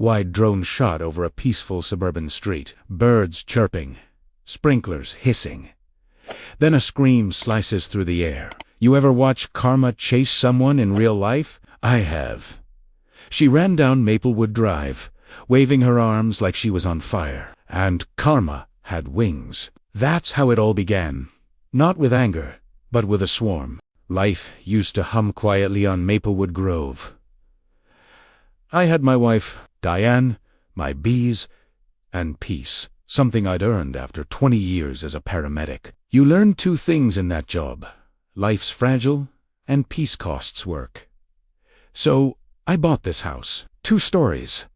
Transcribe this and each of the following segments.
Wide drone shot over a peaceful suburban street. Birds chirping. Sprinklers hissing. Then a scream slices through the air. You ever watch Karma chase someone in real life? I have. She ran down Maplewood Drive, waving her arms like she was on fire. And Karma had wings. That's how it all began. Not with anger, but with a swarm. Life used to hum quietly on Maplewood Grove. I had my wife, Diane, my bees, and peace. Something I'd earned after 20 years as a paramedic. You learn two things in that job. Life's fragile, and peace costs work. So, I bought this house. 2 stories.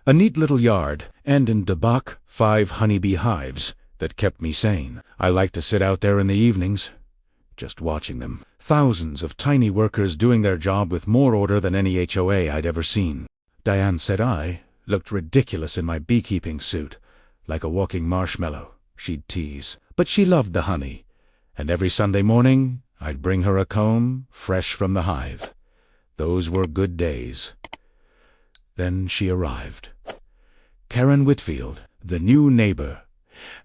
A neat little yard, and in Debach, 5 honeybee hives that kept me sane. I liked to sit out there in the evenings, just watching them. Thousands of tiny workers doing their job with more order than any HOA I'd ever seen. Diane said I looked ridiculous in my beekeeping suit, like a walking marshmallow, she'd tease. But she loved the honey, and every Sunday morning I'd bring her a comb fresh from the hive. Those were good days. Then she arrived. Karen Whitfield, the new neighbor,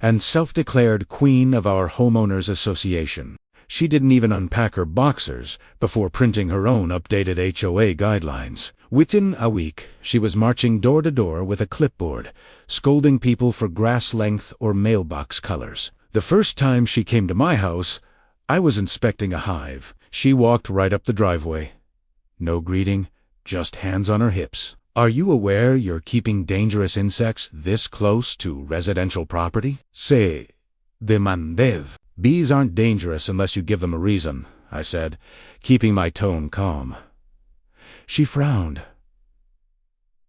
and self-declared queen of our homeowners association. She didn't even unpack her boxers before printing her own updated HOA guidelines. Within a week, she was marching door to door with a clipboard, scolding people for grass length or mailbox colors. The first time she came to my house, I was inspecting a hive. She walked right up the driveway. No greeting, just hands on her hips. Are you aware you're keeping dangerous insects this close to residential property? C'est demandez. Bees aren't dangerous unless you give them a reason, I said, keeping my tone calm. She frowned.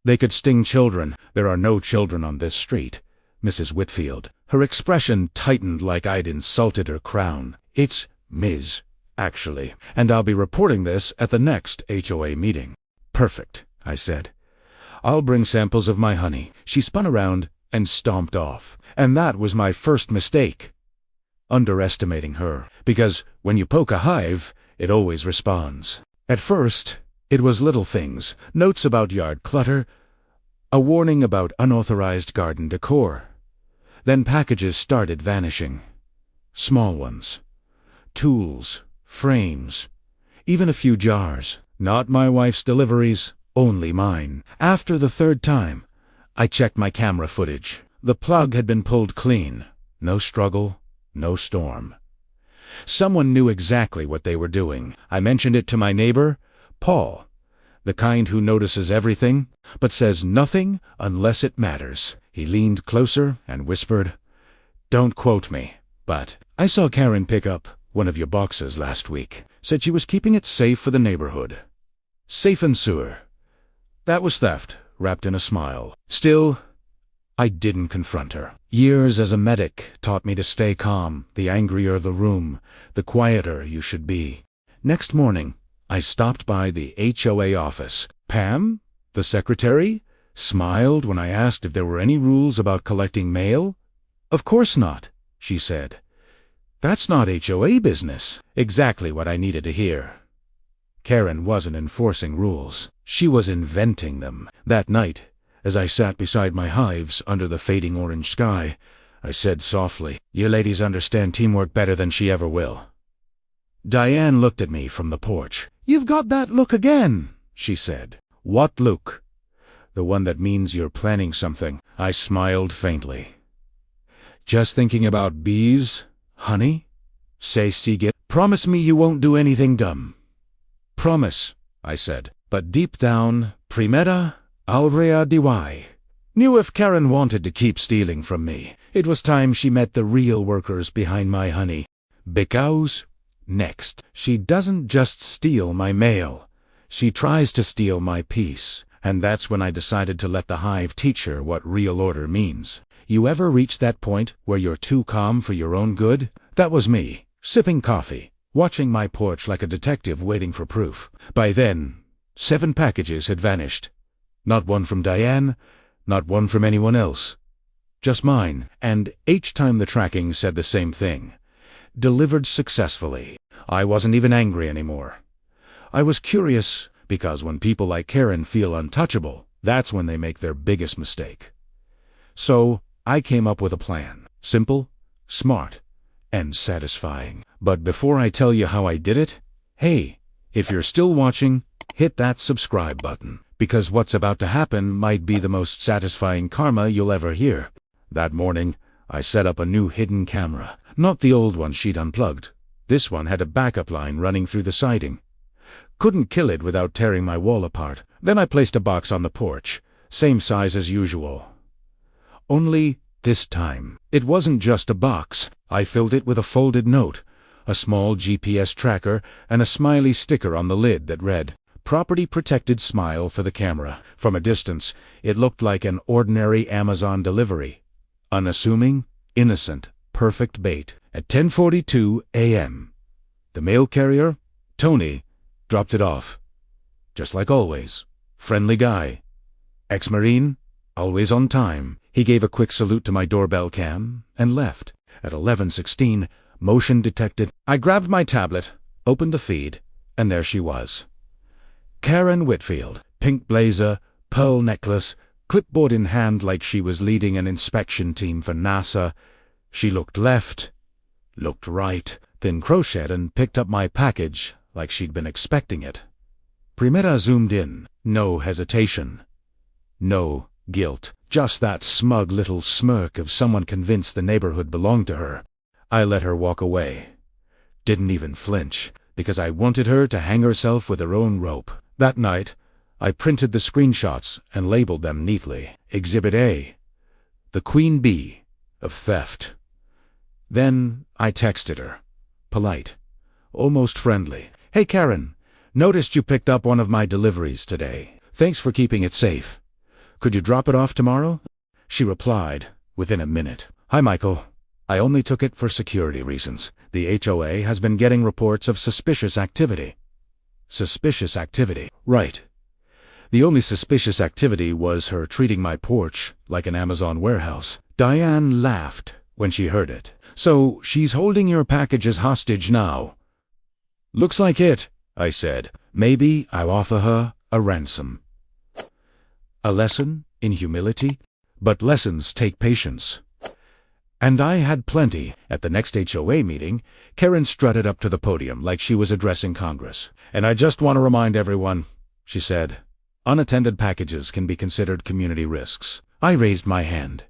They could sting children. There are no children on this street, Mrs. Whitfield. Her expression tightened like I'd insulted her crown. It's Ms., actually, and I'll be reporting this at the next HOA meeting. Perfect, I said. I'll bring samples of my honey. She spun around and stomped off. And that was my first mistake. Underestimating her, because when you poke a hive, it always responds. At first, it was little things, notes about yard clutter, a warning about unauthorized garden decor. Then packages started vanishing. Small ones. Tools, frames, even a few jars. Not my wife's deliveries, only mine. After the 3rd time, I checked my camera footage. The plug had been pulled clean. No struggle. No storm. Someone knew exactly what they were doing. I mentioned it to my neighbor, Paul, the kind who notices everything, but says nothing unless it matters. He leaned closer and whispered, "Don't quote me, but I saw Karen pick up one of your boxes last week. Said she was keeping it safe for the neighborhood. Safe and sewer. That was theft, wrapped in a smile. Still, I didn't confront her. Years as a medic taught me to stay calm. The angrier the room, the quieter you should be. Next morning, I stopped by the HOA office. Pam, the secretary, smiled when I asked if there were any rules about collecting mail. "Of course not," she said. "That's not HOA business." Exactly what I needed to hear. Karen wasn't enforcing rules. She was inventing them. That night, as I sat beside my hives under the fading orange sky, I said softly, "You ladies understand teamwork better than she ever will." Diane looked at me from the porch. "You've got that look again," she said. "What look?" "The one that means you're planning something." I smiled faintly. "Just thinking about bees? Honey? Say, Sigit, promise me you won't do anything dumb." "Promise," I said. But deep down, Primera Alrea Dy. Knew if Karen wanted to keep stealing from me, it was time she met the real workers behind my honey. Because, next, she doesn't just steal my mail. She tries to steal my peace. And that's when I decided to let the hive teach her what real order means. You ever reach that point where you're too calm for your own good? That was me, sipping coffee, watching my porch like a detective waiting for proof. By then, 7 packages had vanished. Not one from Diane, not one from anyone else. Just mine, and each time the tracking said the same thing. Delivered successfully. I wasn't even angry anymore. I was curious, because when people like Karen feel untouchable, That's when they make their biggest mistake. So, I came up with a plan. Simple, smart, and satisfying. But before I tell you how I did it, hey, if you're still watching, hit that subscribe button, because what's about to happen might be the most satisfying karma you'll ever hear. That morning, I set up a new hidden camera. Not the old one she'd unplugged. This one had a backup line running through the siding. Couldn't kill it without tearing my wall apart. Then I placed a box on the porch, same size as usual. Only this time, it wasn't just a box. I filled it with a folded note, a small GPS tracker, and a smiley sticker on the lid that read, "Property Protected Smile for the camera." From a distance, it looked like an ordinary Amazon delivery. Unassuming, innocent, perfect bait. At 10:42 a.m., the mail carrier, Tony, dropped it off. Just like always. Friendly guy. Ex-Marine, always on time. He gave a quick salute to my doorbell cam and left. At 11:16, motion detected. I grabbed my tablet, opened the feed, and there she was. Karen Whitfield, pink blazer, pearl necklace, clipboard in hand like she was leading an inspection team for NASA. She looked left, looked right, then crocheted and picked up my package like she'd been expecting it. Primera zoomed in. No hesitation. No guilt. Just that smug little smirk of someone convinced the neighborhood belonged to her. I let her walk away. Didn't even flinch, because I wanted her to hang herself with her own rope. That night, I printed the screenshots and labeled them neatly. Exhibit A, the queen bee of theft. Then I texted her, polite, almost friendly. "Hey Karen, noticed you picked up one of my deliveries today. Thanks for keeping it safe. Could you drop it off tomorrow?" She replied within a minute. "Hi Michael. I only took it for security reasons. The HOA has been getting reports of suspicious activity." Suspicious activity. Right. The only suspicious activity was her treating my porch like an Amazon warehouse. Diane laughed when she heard it. "So she's holding your packages hostage now?" "Looks like it," I said. "Maybe I'll offer her a ransom." A lesson in humility, but lessons take patience. And I had plenty. At the next HOA meeting, Karen strutted up to the podium like she was addressing Congress. "And I just want to remind everyone," she said, "unattended packages can be considered community risks." I raised my hand.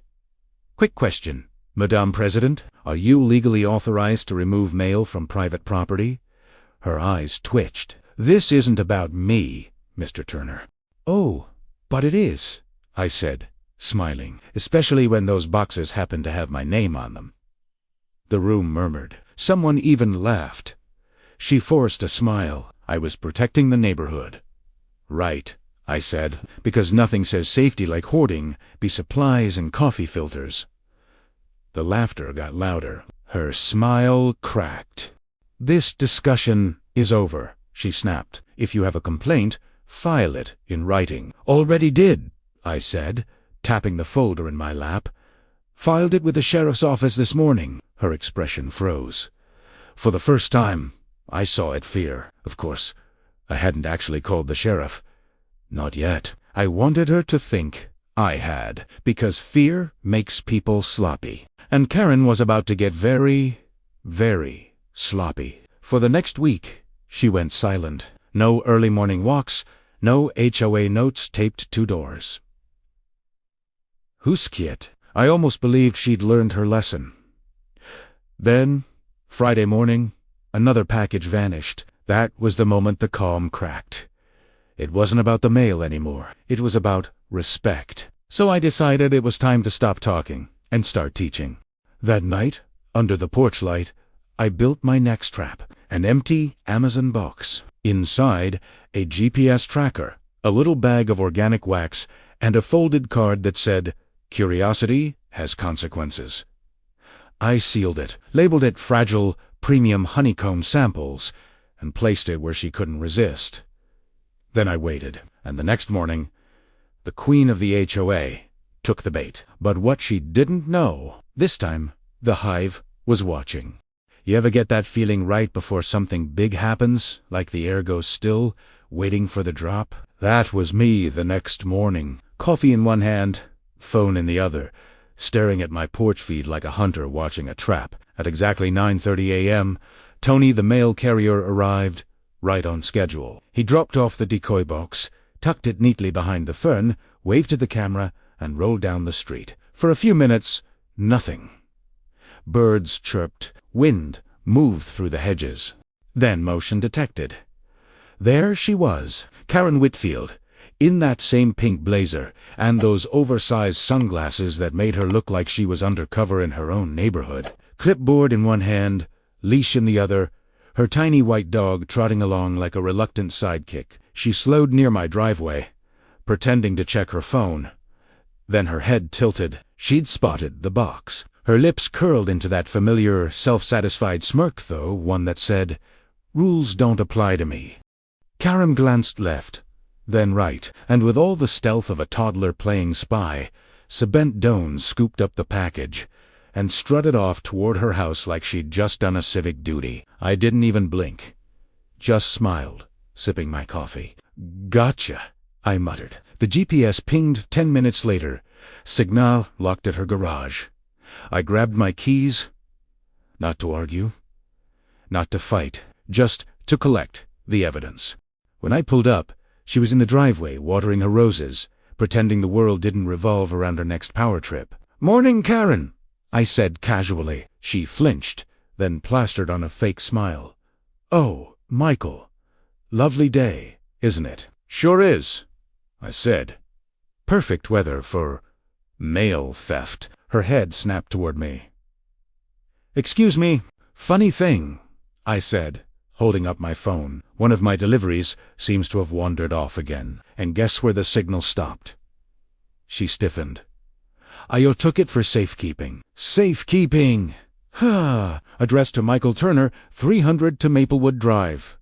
"Quick question, Madame President, are you legally authorized to remove mail from private property?" Her eyes twitched. "This isn't about me, Mr. Turner." "Oh, but it is," I said, smiling, "especially when those boxes happen to have my name on them." The room murmured. Someone even laughed. She forced a smile. I was protecting the neighborhood. "Right," I said, "because nothing says safety like hoarding, be supplies and coffee filters." The laughter got louder. Her smile cracked. "This discussion is over," she snapped. "If you have a complaint, file it in writing." "Already did," I said, tapping the folder in my lap. "Filed it with the sheriff's office this morning." Her expression froze. For the first time, I saw it fear. Of course, I hadn't actually called the sheriff. Not yet. I wanted her to think I had, because fear makes people sloppy. And Karen was about to get very, very sloppy. For the next week, she went silent. No early morning walks, no HOA notes taped to doors. Huskiet. I almost believed she'd learned her lesson. Then, Friday morning, another package vanished. That was the moment the calm cracked. It wasn't about the mail anymore. It was about respect. So I decided it was time to stop talking and start teaching. That night, under the porch light, I built my next trap, an empty Amazon box. Inside, a GPS tracker, a little bag of organic wax, and a folded card that said, "Curiosity has consequences." I sealed it, labeled it Fragile Premium Honeycomb Samples, and placed it where she couldn't resist. Then I waited, and the next morning, the queen of the HOA took the bait. But what she didn't know, this time, the hive was watching. You ever get that feeling right before something big happens, like the air goes still, waiting for the drop? That was me the next morning, coffee in one hand, phone in the other, staring at my porch feed like a hunter watching a trap. At exactly 9:30 a.m., Tony the mail carrier arrived, right on schedule. He dropped off the decoy box, tucked it neatly behind the fern, waved to the camera, and rolled down the street. For a few minutes, nothing. Birds chirped, wind moved through the hedges. Then motion detected. There she was, Karen Whitfield, in that same pink blazer and those oversized sunglasses that made her look like she was undercover in her own neighborhood. Clipboard in one hand, leash in the other, her tiny white dog trotting along like a reluctant sidekick. She slowed near my driveway, pretending to check her phone. Then her head tilted. She'd spotted the box. Her lips curled into that familiar, self-satisfied smirk, though, one that said, "Rules don't apply to me." Karen glanced left, then right, and with all the stealth of a toddler playing spy, Sabent Doan scooped up the package and strutted off toward her house like she'd just done a civic duty. I didn't even blink, just smiled, sipping my coffee. "Gotcha," I muttered. The GPS pinged 10 minutes later. Signal locked at her garage. I grabbed my keys, not to argue, not to fight, just to collect the evidence. When I pulled up, she was in the driveway watering her roses, pretending the world didn't revolve around her next power trip. "Morning, Karen," I said casually. She flinched, then plastered on a fake smile. "Oh, Michael. Lovely day, isn't it?" "Sure is," I said. "Perfect weather for mail theft." Her head snapped toward me. "Excuse me, funny thing," I said, holding up my phone. "One of my deliveries seems to have wandered off again. And guess where the signal stopped?" She stiffened. "I took it for safekeeping." "Safekeeping!" Addressed to Michael Turner, 300 to Maplewood Drive.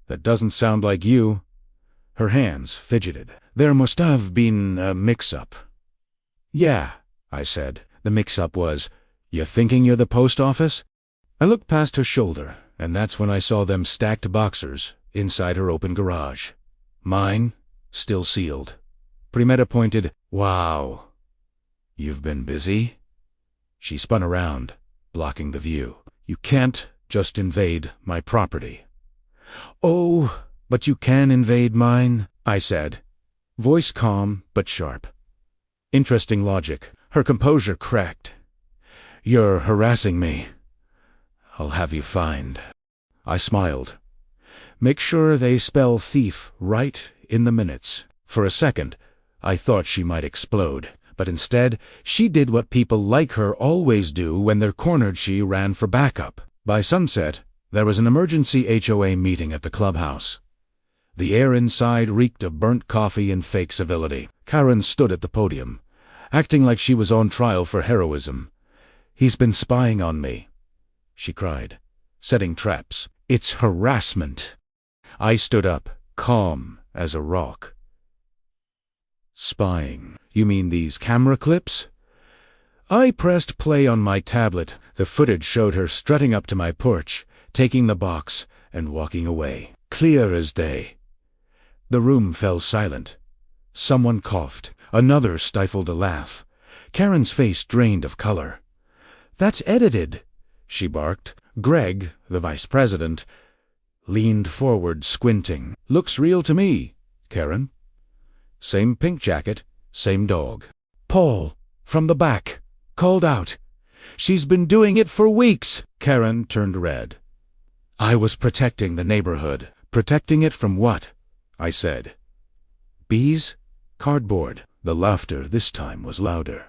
"That doesn't sound like you." Her hands fidgeted. "There must have been a mix-up." "Yeah," I said. "The mix-up was, you thinking you're the post office?" I looked past her shoulder, and that's when I saw them stacked boxers inside her open garage. Mine, still sealed. Primetta pointed. "Wow. You've been busy?" She spun around, blocking the view. "You can't just invade my property." "Oh, but you can invade mine," I said, voice calm but sharp. Interesting logic. Her composure cracked. "You're harassing me. I'll have you fined." I smiled. "Make sure they spell thief right in the minutes." For a second, I thought she might explode, but instead, she did what people like her always do when they're cornered. She ran for backup. By sunset, there was an emergency HOA meeting at the clubhouse. The air inside reeked of burnt coffee and fake civility. Karen stood at the podium, acting like she was on trial for heroism. "He's been spying on me," she cried, "setting traps. It's harassment." I stood up, calm as a rock. "Spying? You mean these camera clips?" I pressed play on my tablet. The footage showed her strutting up to my porch, taking the box, and walking away. Clear as day. The room fell silent. Someone coughed. Another stifled a laugh. Karen's face drained of color. "That's edited," she barked. Greg, the vice president, leaned forward, squinting. "Looks real to me, Karen. Same pink jacket, same dog." Paul, from the back, called out, "She's been doing it for weeks." Karen turned red. "I was protecting the neighborhood." "Protecting it from what?" I said. "Bees? Cardboard." The laughter this time was louder.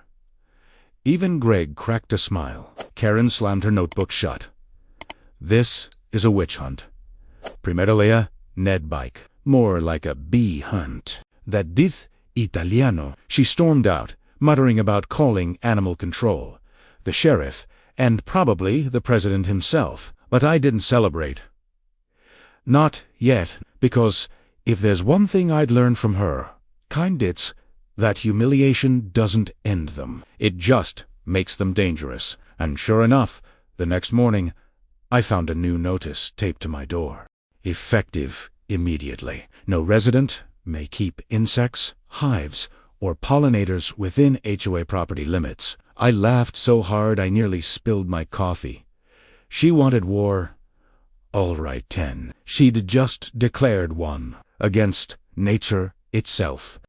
Even Greg cracked a smile. Karen slammed her notebook shut. "This is a witch hunt. Primera Ned bike. More like a bee hunt. That dith Italiano." She stormed out, muttering about calling animal control, the sheriff, and probably the president himself. But I didn't celebrate. Not yet, because if there's one thing I'd learned from her, it's that humiliation doesn't end them. It just makes them dangerous. And sure enough, the next morning, I found a new notice taped to my door. Effective immediately. No resident, may keep insects, hives, or pollinators within HOA property limits. I laughed so hard I nearly spilled my coffee. She wanted war. All right, 10. She'd just declared one against nature itself.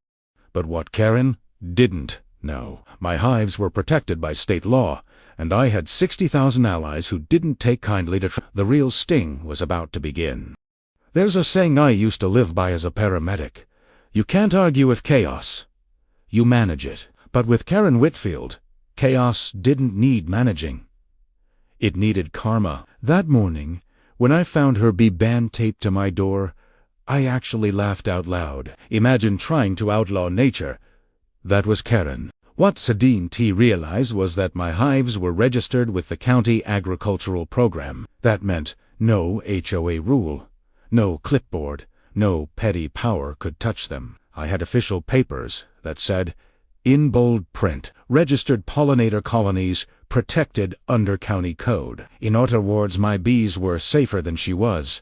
But what Karen didn't know, my hives were protected by state law, and I had 60,000 allies who didn't take kindly to the real sting was about to begin. There's a saying I used to live by as a paramedic. You can't argue with chaos. You manage it. But with Karen Whitfield, chaos didn't need managing. It needed karma. That morning, when I found her bee band taped to my door, I actually laughed out loud. Imagine trying to outlaw nature. That was Karen. What Sadine T realized was that my hives were registered with the county agricultural program. That meant no HOA rule, no clipboard, no petty power could touch them. I had official papers that said, in bold print, registered pollinator colonies protected under county code. In other words, my bees were safer than she was.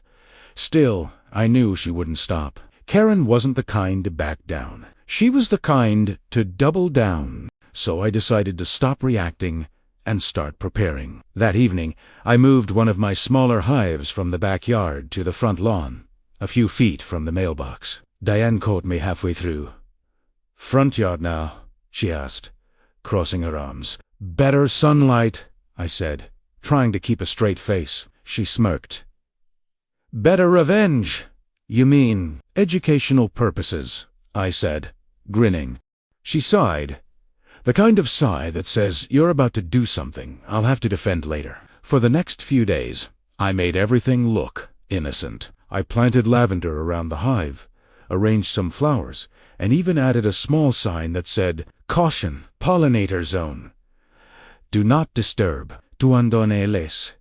Still, I knew she wouldn't stop. Karen wasn't the kind to back down. She was the kind to double down. So I decided to stop reacting and start preparing. That evening, I moved one of my smaller hives from the backyard to the front lawn, a few feet from the mailbox. Diane caught me halfway through. Front yard now, she asked, crossing her arms. Better sunlight, I said, trying to keep a straight face. She smirked. Better revenge. You mean educational purposes, I said, grinning. She sighed. The kind of sigh that says, you're about to do something I'll have to defend later. For the next few days, I made everything look innocent. I planted lavender around the hive, arranged some flowers, and even added a small sign that said, Caution, pollinator zone. Do not disturb. Tu les.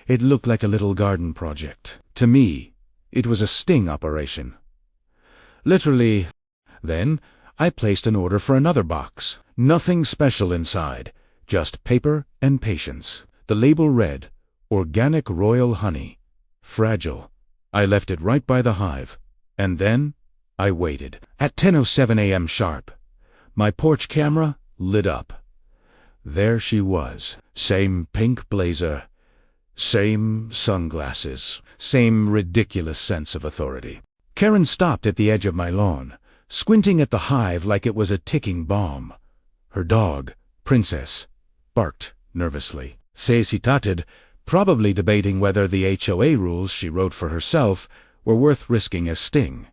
It looked like a little garden project. To me, it was a sting operation. Literally. Then, I placed an order for another box. Nothing special inside, just paper and patience. The label read, Organic Royal Honey. Fragile. I left it right by the hive. And then, I waited. At 10:07 a.m. sharp, my porch camera lit up. There she was. Same pink blazer. Same sunglasses. Same ridiculous sense of authority. Karen stopped at the edge of my lawn, squinting at the hive like it was a ticking bomb. Her dog, Princess, barked nervously. Se hesitated, probably debating whether the HOA rules she wrote for herself were worth risking a sting.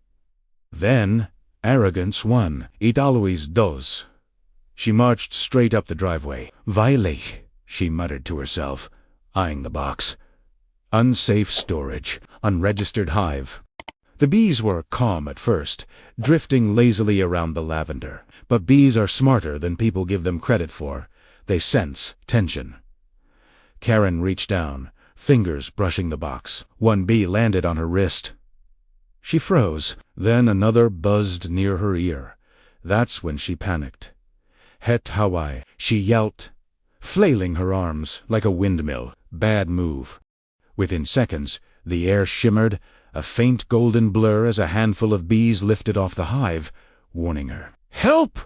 Then, arrogance won. It always does. She marched straight up the driveway. Violet, she muttered to herself, eyeing the box. Unsafe storage. Unregistered hive. The bees were calm at first, drifting lazily around the lavender. But bees are smarter than people give them credit for. They sense tension. Karen reached down, fingers brushing the box. One bee landed on her wrist. She froze. Then another buzzed near her ear. That's when she panicked. Het Hawaii, she yelped, flailing her arms like a windmill. Bad move. Within seconds, the air shimmered, a faint golden blur as a handful of bees lifted off the hive, warning her. Help!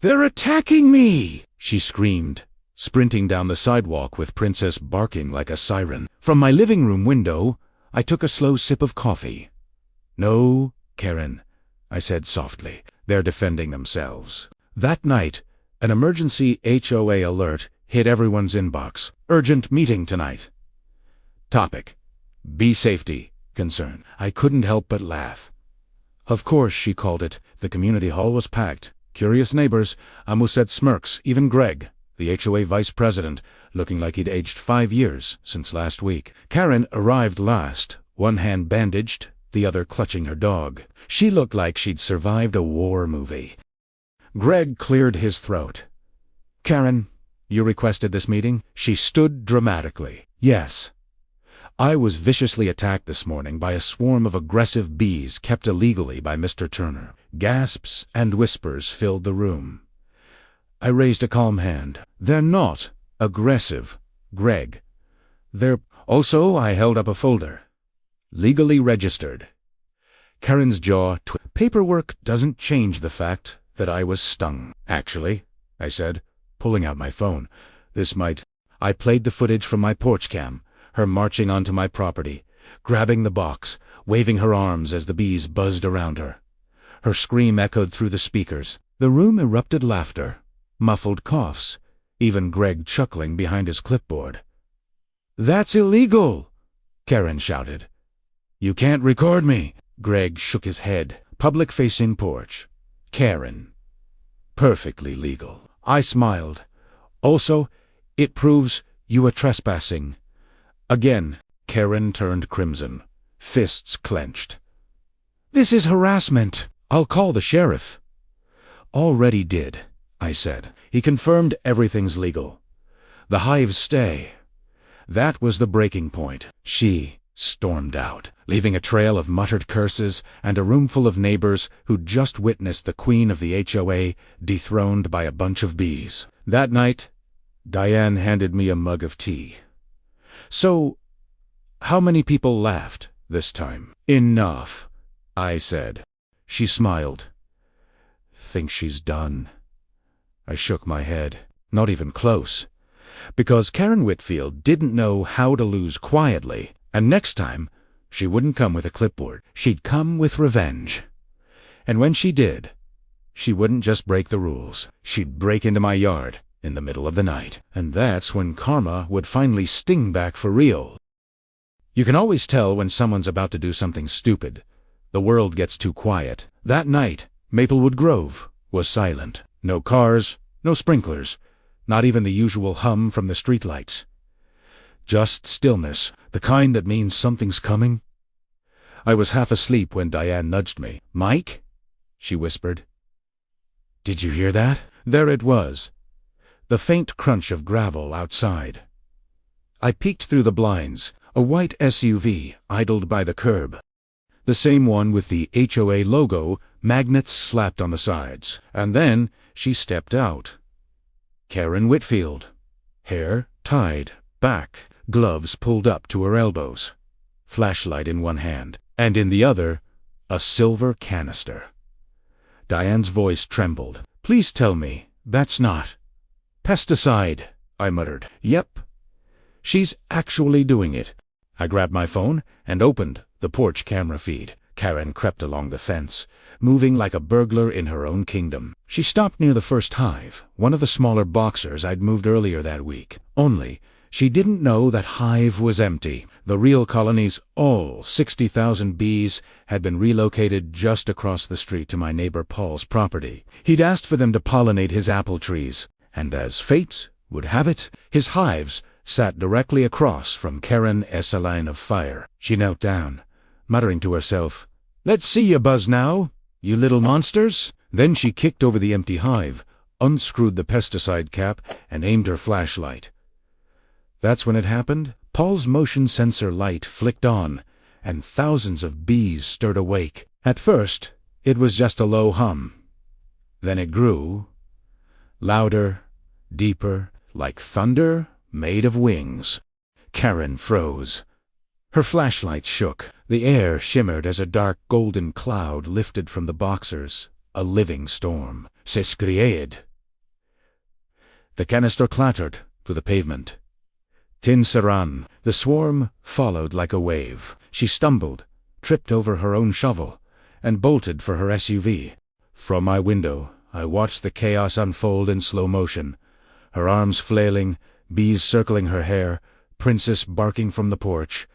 They're attacking me! She screamed, sprinting down the sidewalk with Princess barking like a siren. From my living room window, I took a slow sip of coffee. No, Karen, I said softly. They're defending themselves. That night, an emergency HOA alert hit everyone's inbox. Urgent meeting tonight. Topic: bee safety concern. I couldn't help but laugh. Of course, she called it. The community hall was packed. Curious neighbors, Amuset smirks, even Greg, the HOA vice president, looking like he'd aged 5 years since last week. Karen arrived last, one hand bandaged, the other clutching her dog. She looked like she'd survived a war movie. Greg cleared his throat. Karen, you requested this meeting? She stood dramatically. Yes. I was viciously attacked this morning by a swarm of aggressive bees kept illegally by Mr. Turner. Gasps and whispers filled the room. I raised a calm hand. They're not aggressive, Greg. They're... Also, I held up a folder. Legally registered. Karen's jaw twitched. Paperwork doesn't change the fact that I was stung. Actually, I said, pulling out my phone. This might. I played the footage from my porch cam, her marching onto my property, grabbing the box, waving her arms as the bees buzzed around her. Her scream echoed through the speakers. The room erupted laughter, muffled coughs, even Greg chuckling behind his clipboard. "That's illegal!" Karen shouted. "You can't record me!" Greg shook his head. Public-facing porch. Karen. Perfectly legal. I smiled. Also, it proves you are trespassing. Again, Karen turned crimson, fists clenched. "This is harassment. I'll call the sheriff." "Already did," I said. He confirmed everything's legal. The hives stay. That was the breaking point. She stormed out, leaving a trail of muttered curses and a roomful of neighbors who'd just witnessed the queen of the HOA dethroned by a bunch of bees. That night, Diane handed me a mug of tea. "So, how many people laughed this time?" "Enough," I said. She smiled. "Think she's done?" I shook my head. Not even close. Because Karen Whitfield didn't know how to lose quietly, and next time, she wouldn't come with a clipboard. She'd come with revenge. And when she did, she wouldn't just break the rules. She'd break into my yard in the middle of the night. And that's when karma would finally sting back for real. You can always tell when someone's about to do something stupid. The world gets too quiet. That night, Maplewood Grove was silent. No cars, no sprinklers, not even the usual hum from the streetlights. Just stillness, the kind that means something's coming. I was half asleep when Diane nudged me. "Mike?" she whispered. "Did you hear that?" There it was, the faint crunch of gravel outside. I peeked through the blinds. A white SUV idled by the curb. The same one with the HOA logo, magnets slapped on the sides. And then she stepped out. Karen Whitfield. Hair tied back, gloves pulled up to her elbows, flashlight in one hand, and in the other, a silver canister. Diane's voice trembled. "Please tell me that's not pesticide," I muttered. "Yep. She's actually doing it." I grabbed my phone and opened the porch camera feed. Karen crept along the fence, moving like a burglar in her own kingdom. She stopped near the first hive, one of the smaller boxers I'd moved earlier that week. Only, she didn't know that hive was empty. The real colony's all 60,000 bees had been relocated just across the street to my neighbor Paul's property. He'd asked for them to pollinate his apple trees, and as fate would have it, his hives sat directly across from Karen's line of fire. She knelt down, muttering to herself, "Let's see you buzz now, you little monsters." Then she kicked over the empty hive, unscrewed the pesticide cap, and aimed her flashlight. That's when it happened. Paul's motion sensor light flicked on, and thousands of bees stirred awake. At first, it was just a low hum. Then it grew, louder, deeper, like thunder made of wings. Karen froze. Her flashlight shook. The air shimmered as a dark golden cloud lifted from the boxers, a living storm. S'escried. The canister clattered to the pavement. Tin Saran. The swarm followed like a wave. She stumbled, tripped over her own shovel, and bolted for her SUV. From my window, I watched the chaos unfold in slow motion. Her arms flailing, bees circling her hair, Princess barking from the porch.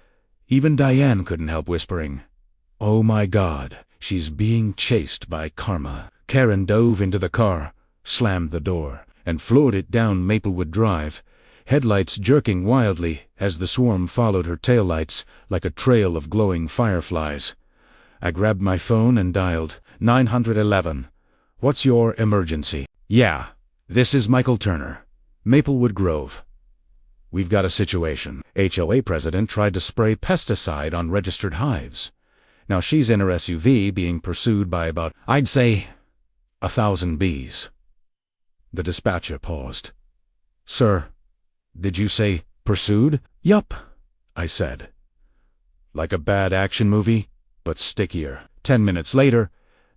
Even Diane couldn't help whispering, "Oh my God, she's being chased by karma." Karen dove into the car, slammed the door, and floored it down Maplewood Drive, headlights jerking wildly as the swarm followed her taillights like a trail of glowing fireflies. I grabbed my phone and dialed 911. "What's your emergency?" "Yeah, this is Michael Turner, Maplewood Grove. We've got a situation. HOA president tried to spray pesticide on registered hives. Now she's in her SUV being pursued by about, I'd say, 1,000 bees." The dispatcher paused. "Sir, did you say pursued?" "Yup," I said. Like a bad action movie, but stickier. 10 minutes later,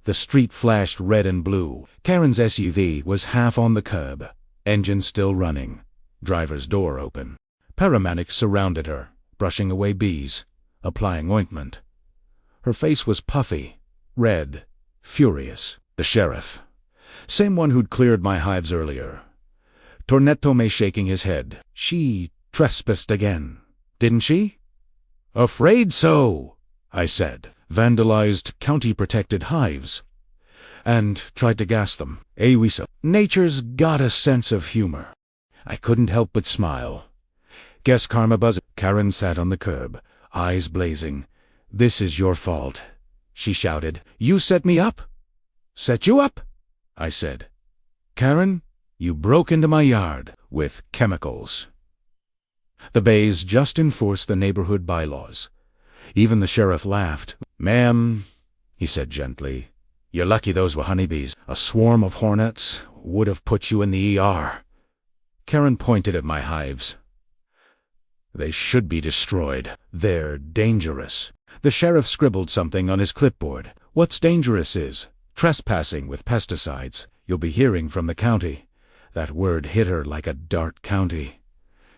the street flashed red and blue. Karen's SUV was half on the curb, engine still running, driver's door open. Paramedics surrounded her, brushing away bees, applying ointment. Her face was puffy, red, furious. The sheriff, same one who'd cleared my hives earlier, Tornetto shaking his head. She trespassed again, didn't she? Afraid so, I said. Vandalized county-protected hives. And tried to gas them. Wisa. Nature's got a sense of humor. I couldn't help but smile. Guess karma buzzed. Karen sat on the curb, eyes blazing. This is your fault, she shouted. You set me up? Set you up? I said. Karen, you broke into my yard with chemicals. The Bays just enforced the neighborhood bylaws. Even the sheriff laughed. Ma'am, he said gently, you're lucky those were honeybees. A swarm of hornets would have put you in the ER. Karen pointed at my hives. They should be destroyed. They're dangerous. The sheriff scribbled something on his clipboard. What's dangerous is trespassing with pesticides. You'll be hearing from the county. That word hit her like a dart. County.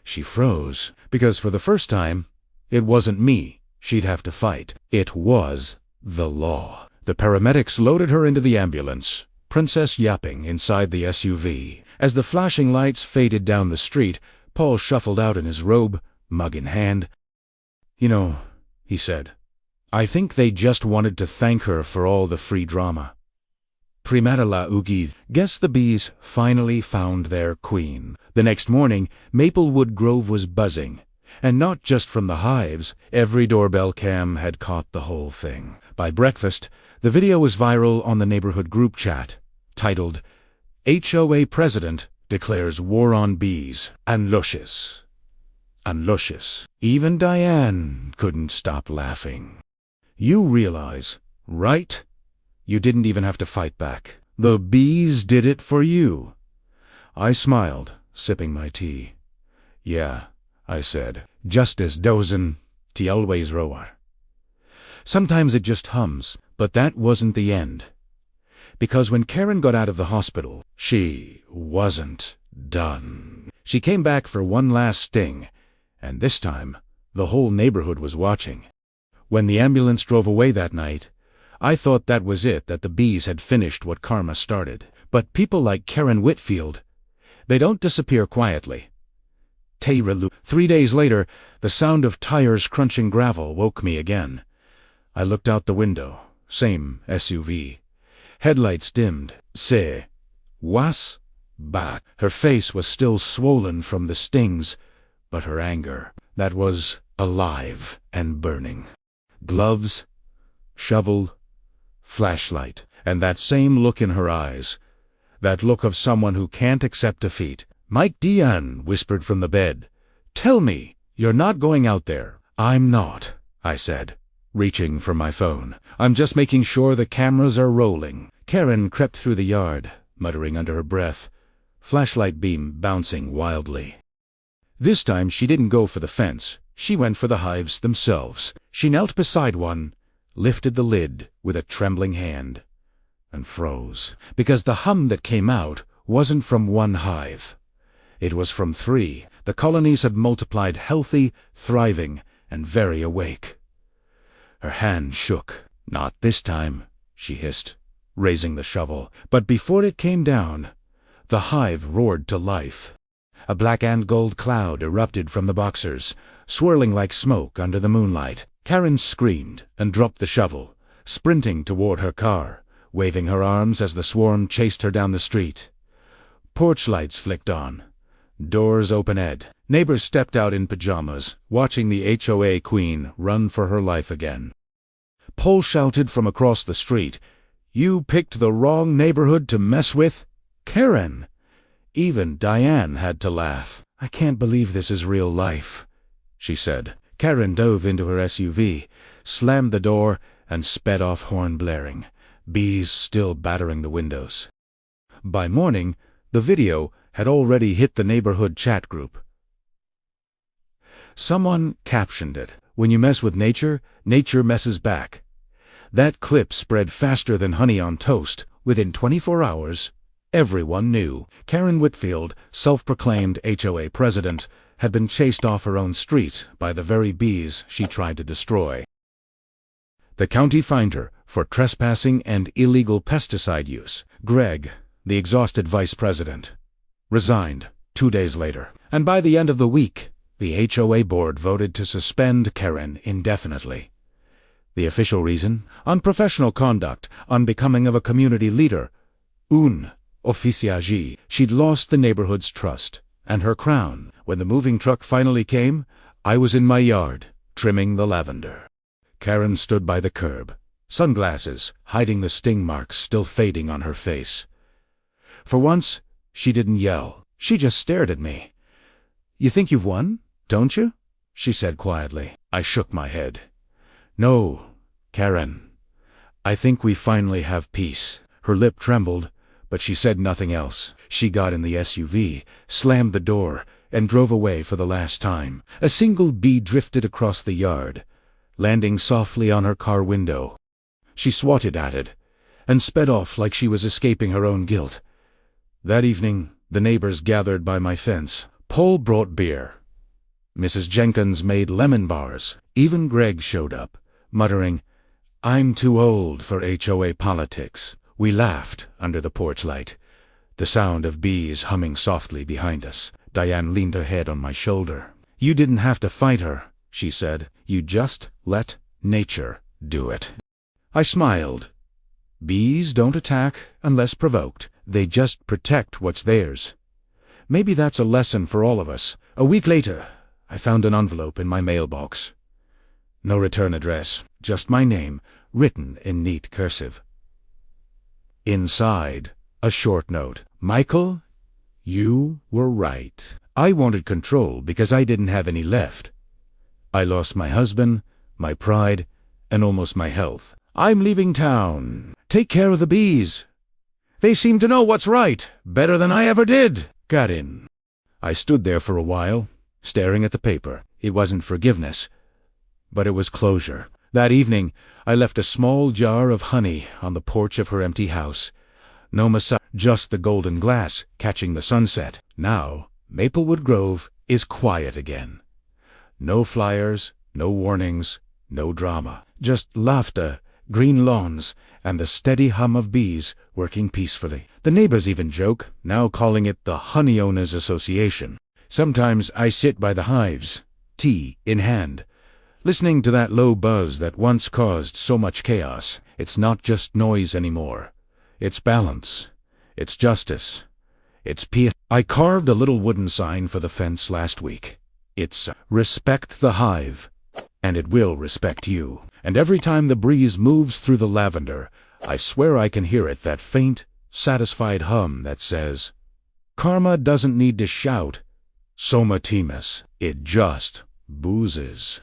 She froze, because for the first time, it wasn't me she'd have to fight. It was the law. The paramedics loaded her into the ambulance, Princess yapping inside the SUV. As the flashing lights faded down the street, Paul shuffled out in his robe, mug in hand. You know, he said, I think they just wanted to thank her for all the free drama. Primera la Ugi. Guess the bees finally found their queen. The next morning, Maplewood Grove was buzzing. And not just from the hives, every doorbell cam had caught the whole thing. By breakfast, the video was viral on the neighborhood group chat, titled, HOA President Declares War on Bees. And luscious. Even Diane couldn't stop laughing. You realize, right? You didn't even have to fight back. The bees did it for you. I smiled, sipping my tea. Yeah, I said, just as dozen, tea always roar. Sometimes it just hums, but that wasn't the end. Because when Karen got out of the hospital, she wasn't done. She came back for one last sting, and this time, the whole neighborhood was watching. When the ambulance drove away that night, I thought that was it, that the bees had finished what karma started. But people like Karen Whitfield, they don't disappear quietly. 3 days later, the sound of tires crunching gravel woke me again. I looked out the window. Same SUV. Headlights dimmed. Se. Was. Back. Her face was still swollen from the stings, but her anger, that was alive and burning. Gloves, shovel, flashlight, and that same look in her eyes. That look of someone who can't accept defeat. Mike Dion whispered from the bed. Tell me, you're not going out there. I'm not, I said, reaching for my phone. I'm just making sure the cameras are rolling. Karen crept through the yard, muttering under her breath, flashlight beam bouncing wildly. This time she didn't go for the fence. She went for the hives themselves. She knelt beside one, lifted the lid with a trembling hand, and froze, because the hum that came out wasn't from one hive. It was from 3. The colonies had multiplied, healthy, thriving, and very awake. Her hand shook. Not this time, she hissed, raising the shovel. But before it came down, the hive roared to life. A black and gold cloud erupted from the boxers, swirling like smoke under the moonlight. Karen screamed and dropped the shovel, sprinting toward her car, waving her arms as the swarm chased her down the street. Porch lights flicked on. Doors open-ed. Neighbors stepped out in pajamas, watching the HOA queen run for her life again. Paul shouted from across the street, You picked the wrong neighborhood to mess with, Karen. Even Diane had to laugh. I can't believe this is real life, she said. Karen dove into her SUV, slammed the door, and sped off, horn blaring, bees still battering the windows. By morning, the video had already hit the neighborhood chat group. Someone captioned it, When you mess with nature, nature messes back. That clip spread faster than honey on toast. Within 24 hours, everyone knew. Karen Whitfield, self-proclaimed HOA president, had been chased off her own street by the very bees she tried to destroy. The county fined her for trespassing and illegal pesticide use. Greg, the exhausted vice president, resigned 2 days later. And by the end of the week, the HOA board voted to suspend Karen indefinitely. The official reason? Unprofessional conduct, unbecoming of a community leader. Un officiagi. She'd lost the neighborhood's trust and her crown. When the moving truck finally came, I was in my yard, trimming the lavender. Karen stood by the curb, sunglasses hiding the sting marks still fading on her face. For once, she didn't yell. She just stared at me. "You think you've won, don't you?" she said quietly. I shook my head. "No, Karen. I think we finally have peace." Her lip trembled, but she said nothing else. She got in the SUV, slammed the door, and drove away for the last time. A single bee drifted across the yard, landing softly on her car window. She swatted at it, and sped off like she was escaping her own guilt. That evening, the neighbors gathered by my fence. Paul brought beer. Mrs. Jenkins made lemon bars. Even Greg showed up, muttering, "I'm too old for HOA politics." We laughed under the porch light, the sound of bees humming softly behind us. Diane leaned her head on my shoulder. "You didn't have to fight her," she said. "You just let nature do it." I smiled. Bees don't attack unless provoked. They just protect what's theirs. Maybe that's a lesson for all of us. A week later, I found an envelope in my mailbox. No return address, just my name, written in neat cursive. Inside, a short note. "Michael, you were right. I wanted control because I didn't have any left. I lost my husband, my pride, and almost my health. I'm leaving town. Take care of the bees. They seem to know what's right, better than I ever did." Got in. I stood there for a while, staring at the paper. It wasn't forgiveness, but it was closure. That evening, I left a small jar of honey on the porch of her empty house. No massage, just the golden glass catching the sunset. Now, Maplewood Grove is quiet again. No flyers, no warnings, no drama. Just laughter, green lawns, and the steady hum of bees working peacefully. The neighbors even joke, now calling it the Honey Owners Association. Sometimes I sit by the hives, tea in hand, listening to that low buzz that once caused so much chaos. It's not just noise anymore. It's balance. It's justice. It's peace. I carved a little wooden sign for the fence last week. It's "Respect the hive, and it will respect you." And every time the breeze moves through the lavender, I swear I can hear it, that faint, satisfied hum that says, "Karma doesn't need to shout, Soma Timus. It just boozes."